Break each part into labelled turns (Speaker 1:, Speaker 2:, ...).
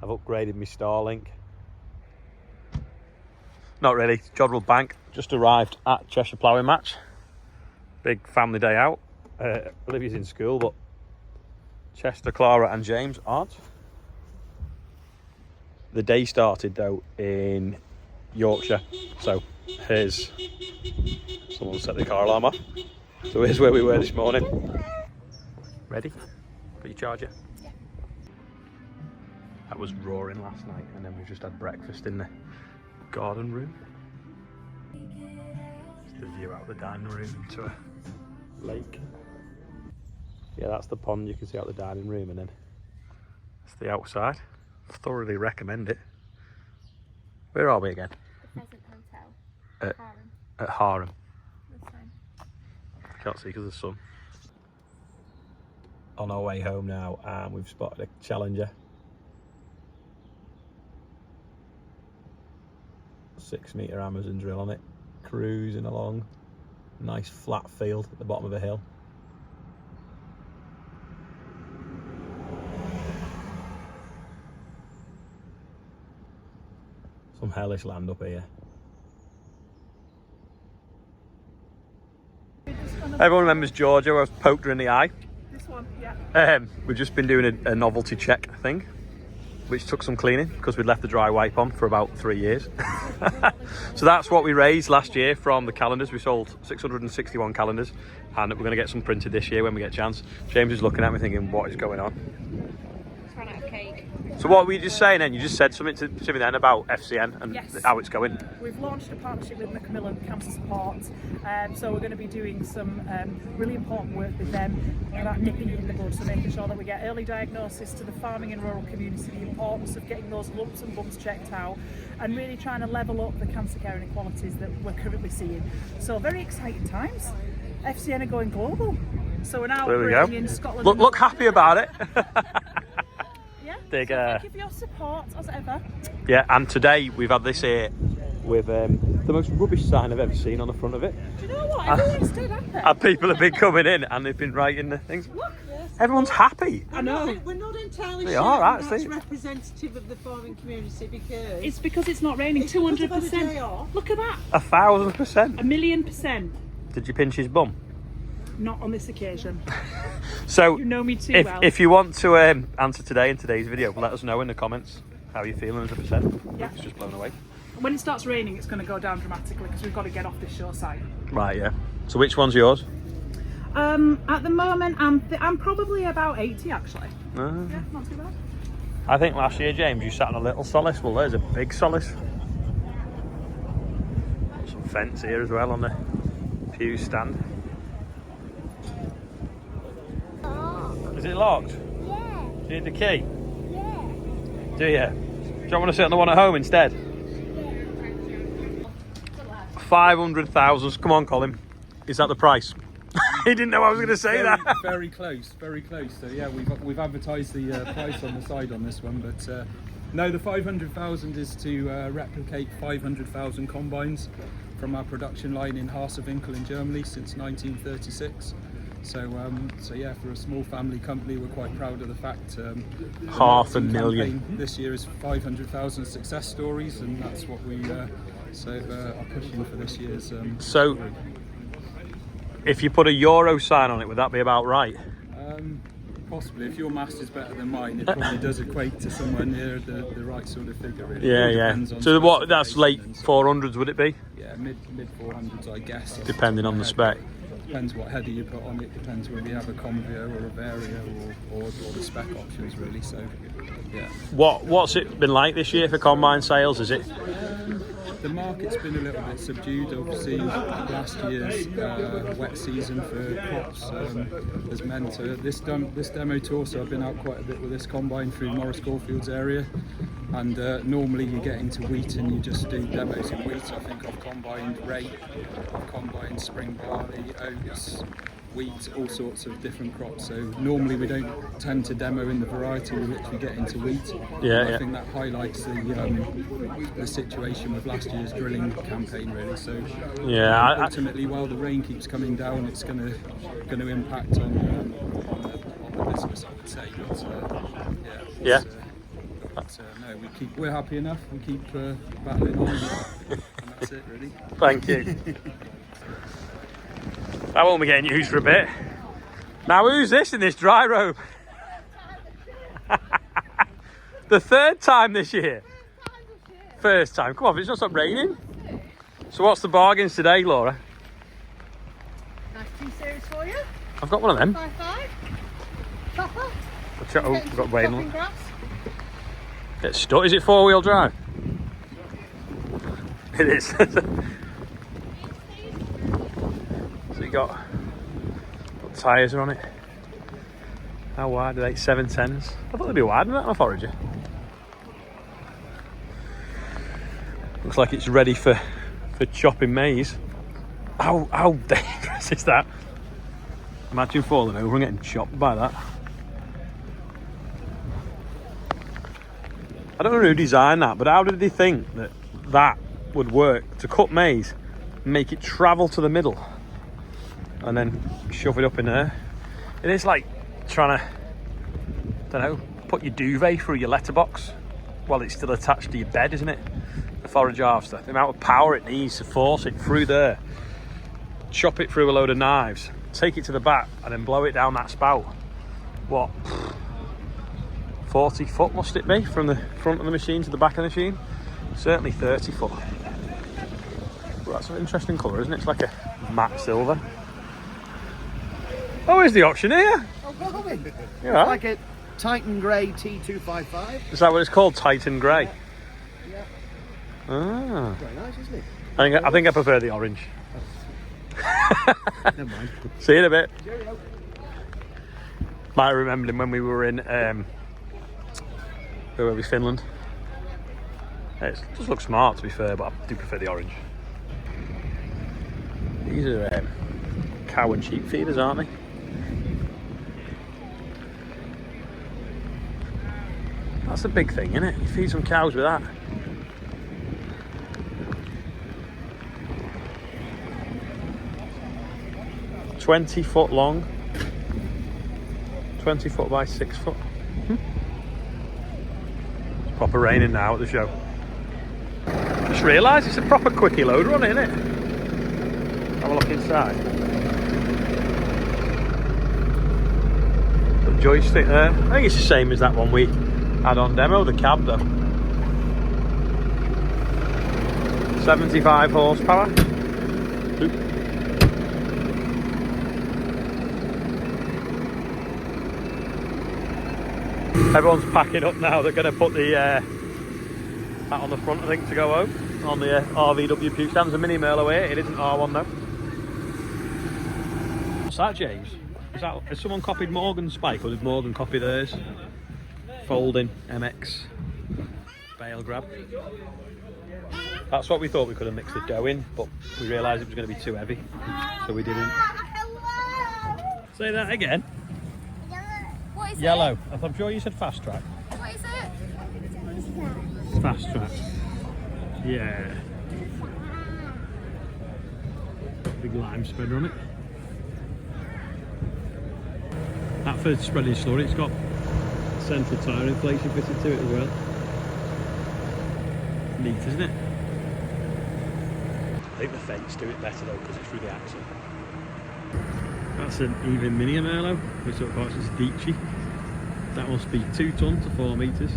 Speaker 1: I've upgraded my Starlink. Not really. Jodrell Bank just arrived at Cheshire Ploughing match. Big family day out. Olivia's in school, but Chester, Clara and James aren't. The day started though in Yorkshire, so here's someone set the car alarm off. So here's where we were this morning. Ready? Got your charger?
Speaker 2: Yeah.
Speaker 1: That was roaring last night, and then we just had breakfast in the garden room. It's the view out the dining room into a lake. Yeah, that's the pond you can see out the dining room, and then it's the outside. Thoroughly recommend it. Where are we again?
Speaker 2: The Pheasant Hotel. Harham.
Speaker 1: At Harham.
Speaker 2: This time.
Speaker 1: Can't see because of the sun. On our way home now, and we've spotted a Challenger. 6-metre Amazon drill on it, cruising along. Nice flat field at the bottom of a hill. Some hellish land up here. Everyone remembers Georgia. I was poked her in the eye.
Speaker 3: This one, yeah.
Speaker 1: We've just been doing a novelty check thing, which took some cleaning because we'd left the dry wipe on for about 3 years. So that's what we raised last year from the calendars. We sold 661 calendars, and we're going to get some printed this year when we get a chance. James is looking at me thinking, what is going on?
Speaker 2: Just ran out of cake.
Speaker 1: So what were you just saying then? You just said something to me then about FCN and
Speaker 3: Yes.
Speaker 1: how it's going.
Speaker 3: We've launched a partnership with Macmillan Cancer Support, so we're going to be doing some really important work with them about nipping it in the bud, so making sure that we get early diagnosis to the farming and rural community, the importance of getting those lumps and bumps checked out, and really trying to level up the cancer care inequalities that we're currently seeing. So very exciting times. FCN are going global, so we're now operating in Scotland.
Speaker 1: Look happy about it.
Speaker 3: Yeah.
Speaker 1: Big,
Speaker 3: so thank you for your support as ever.
Speaker 1: Yeah, and today we've had this here with the most rubbish sign I've ever seen on the front of it.
Speaker 3: Do you know what? Everyone's still happy.
Speaker 1: And people have been coming in and they've been writing the things.
Speaker 3: Look.
Speaker 1: Everyone's happy.
Speaker 3: I know.
Speaker 4: We're not entirely
Speaker 1: They
Speaker 4: sure
Speaker 1: are,
Speaker 4: if
Speaker 1: actually.
Speaker 4: that's representative of the farming community because
Speaker 3: It's because it's not raining. 200%. Look at that.
Speaker 1: 1,000%.
Speaker 3: 1,000,000%.
Speaker 1: Did you pinch his bum?
Speaker 3: Not on this occasion.
Speaker 1: So
Speaker 3: You know me too well.
Speaker 1: if you want to answer today in today's video, let us know in the comments how you're feeling as a percent.
Speaker 3: Yeah.
Speaker 1: It's just blown away.
Speaker 3: When it starts raining, it's going to go down dramatically because we've got to get off this shore site.
Speaker 1: Right, yeah. So which one's yours?
Speaker 3: At the moment, I'm probably about 80 actually. Yeah, not too bad.
Speaker 1: I think last year, James, you sat on a little solace. Well, there's a big solace. Some fence here as well on the pew stand. Is it locked?
Speaker 2: Yeah.
Speaker 1: Do you need the key?
Speaker 2: Yeah.
Speaker 1: Do you? Do you want to sit on the one at home instead? 500,000. Come on, Colin. Is that the price? He didn't know I was going to say that.
Speaker 5: Very close, very close. So yeah, we've advertised the price on the side on this one, but no, the 500,000 is to replicate 500,000 combines from our production line in Harsewinkel in Germany since 1936. So yeah, for a small family company, we're quite proud of the fact.
Speaker 1: 500,000
Speaker 5: this year is 500,000 success stories, and that's what we are pushing for this year's.
Speaker 1: So, if you put a euro sign on it, would that be about right?
Speaker 5: Possibly. If your maths is better than mine, it probably does equate to somewhere near the right sort of figure. Really.
Speaker 1: Yeah,
Speaker 5: It all
Speaker 1: yeah.
Speaker 5: depends on
Speaker 1: So what? That's late
Speaker 5: specification and
Speaker 1: 400s, would it be?
Speaker 5: yeah, mid 400s, I guess.
Speaker 1: Depending on the spec.
Speaker 5: Depends what header you put on it. Depends whether you have a Convio or a Varia or the spec options, really. So, yeah.
Speaker 1: What's it been like this year for combine sales? Is it?
Speaker 5: The market's been a little bit subdued. Obviously, last year's wet season for crops has meant this demo tour. So I've been out quite a bit with this combine through Morris Caulfield's area, and normally you get into wheat and you just do demos in wheat. I think I've combined rape, I've combined spring barley, oats, wheat, all sorts of different crops. So normally we don't tend to demo in the variety, we literally get into wheat.
Speaker 1: Yeah,
Speaker 5: I think that highlights the situation with last year's drilling campaign, really. So
Speaker 1: Yeah.
Speaker 5: ultimately, while the rain keeps coming down, it's going to impact on the business, I would say. But,
Speaker 1: Yeah.
Speaker 5: But no, we're happy enough. We keep battling on, and that's it, really.
Speaker 1: Thank you. That won't be getting used for a bit. Now, who's this in this dry robe? The third time this year. First time. Come on, it's not stop raining. So what's the bargains today, Laura?
Speaker 2: Nice T-series for you.
Speaker 1: I've got one of them.
Speaker 2: 5.5. Chopper.
Speaker 1: Oh, we've got rain on.
Speaker 2: Grass.
Speaker 1: Get stuck. Is it 4-wheel drive? It is. So you got tyres are on it. How wide are they? 710s. I thought they'd be wider than that on a Forager. Looks like it's ready for chopping maize. How dangerous is that? Imagine falling over and getting chopped by that. I don't know who designed that, but how did they think that would work to cut maize, make it travel to the middle, and then shove it up in there? It is like trying to, don't know, put your duvet through your letterbox while it's still attached to your bed, isn't it? The forage harvester, the amount of power it needs to force it through there, chop it through a load of knives, take it to the back, and then blow it down that spout. What? 40 foot must it be from the front of the machine to the back of the machine? Certainly 30 foot. Well, that's an interesting colour, isn't it? It's like a matte silver. Oh, here's the auctioneer.
Speaker 6: Oh, probably.
Speaker 1: Yeah.
Speaker 6: It's like a Titan Grey T255.
Speaker 1: Is that what it's called? Titan Grey?
Speaker 6: Yeah.
Speaker 1: Ah.
Speaker 6: Very nice, isn't it?
Speaker 1: I think I prefer the orange.
Speaker 6: Never mind.
Speaker 1: See you in a bit. Might have remembered him when we were in where were we? Finland. It does look smart, to be fair, but I do prefer the orange. These are cow and sheep feeders, aren't they? That's a big thing, isn't it? You feed some cows with that. "20 foot long, 20 foot by 6 foot. It's proper raining now at the show. Just realised it's a proper quickie loader on it, isn't it? Have a look inside. The joystick there. I think it's the same as that one we had on demo, the cab though. 75 horsepower. Oop. Everyone's packing up now. They're going to put the that on the front, I think, to go home on the RVW puke stands. A mini mail away. It isn't R1 though. What's that, James? Has someone copied Morgan's spike, or did Morgan copy theirs? Folding MX bale grab. That's what we thought. We could have mixed the dough in, but we realised it was going to be too heavy, so we didn't. Say that again.
Speaker 2: What is
Speaker 1: Yellow. I'm sure you said fast track.
Speaker 2: it? What is it?
Speaker 1: Fast track. Yeah. Big lime spreader on it. That for spreading slurry, it's got central tyre inflation fitted to it as well. Neat, isn't it? I think the fence do it better though, because it's through the axle. That's an even mini Merlot, which sort of parts is Dici. That must be 2 tonne to 4 metres.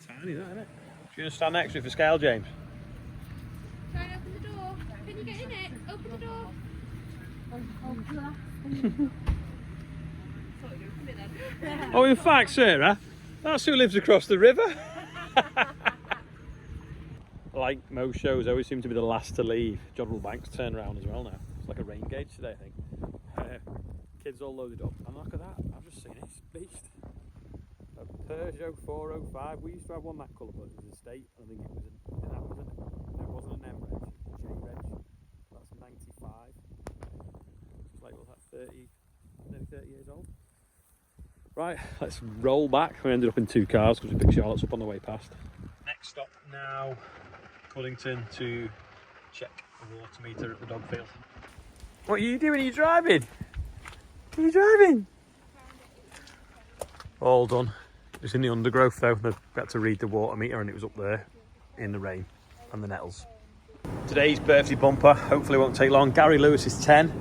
Speaker 1: Tiny that, isn't it? You going to stand next to it for scale, James?
Speaker 2: Try and open the door. Can you get in it? Open the door.
Speaker 1: Oh, in fact, Sarah, that's who lives across the river. Like most shows, I always seem to be the last to leave. Jodrell Bank's turn around as well now. It's like a rain gauge today, I think. Kids all loaded up. And look at that, I've just seen it, it's a beast. A Peugeot 405. We used to have one that colour, but it was a state. I think it wasn't an M reg, J reg. That's 95. It's like, what's that, 30, nearly 30 years old. Right, let's roll back. We ended up in 2 cars because we picked Charlotte's up on the way past. Next stop now, Cuddington, to check the water meter at the dog field. What are you doing? Are you driving? Are you driving? All done. It's in the undergrowth though. They had to read the water meter and it was up there in the rain and the nettles. Today's birthday bumper hopefully won't take long. Gary Lewis is 10.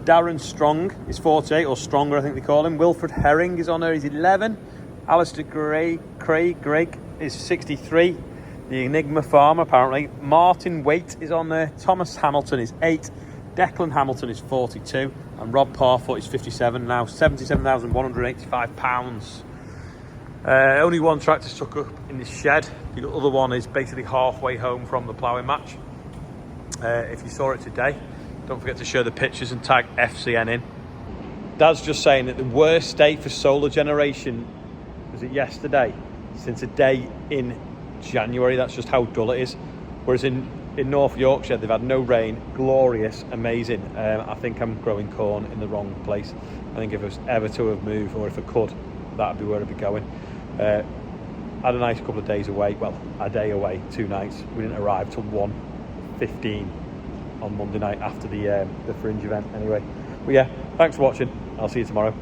Speaker 1: Darren Strong is 48, or Stronger I think they call him. Wilfred Herring is on there, he's 11. Alistair Craig is 63. The Enigma Farmer apparently. Martin Waite is on there. Thomas Hamilton is 8. Declan Hamilton is 42. And Rob Parfoot is 57 now. £77,185. Only one tractor stuck up in this shed. The other one is basically halfway home from the ploughing match. If you saw it today, don't forget to share the pictures and tag FCN in. Dad's just saying that the worst day for solar generation was it yesterday since a day in January. That's just how dull it is. Whereas in North Yorkshire they've had no rain, glorious, amazing. I think I'm growing corn in the wrong place. I think if I was ever to have moved, or if I could, that'd be where I'd be going. Had a nice couple of days away, well, a day away, 2 nights. We didn't arrive till 1:15 on Monday night after the Fringe event anyway. But yeah, thanks for watching. I'll see you tomorrow.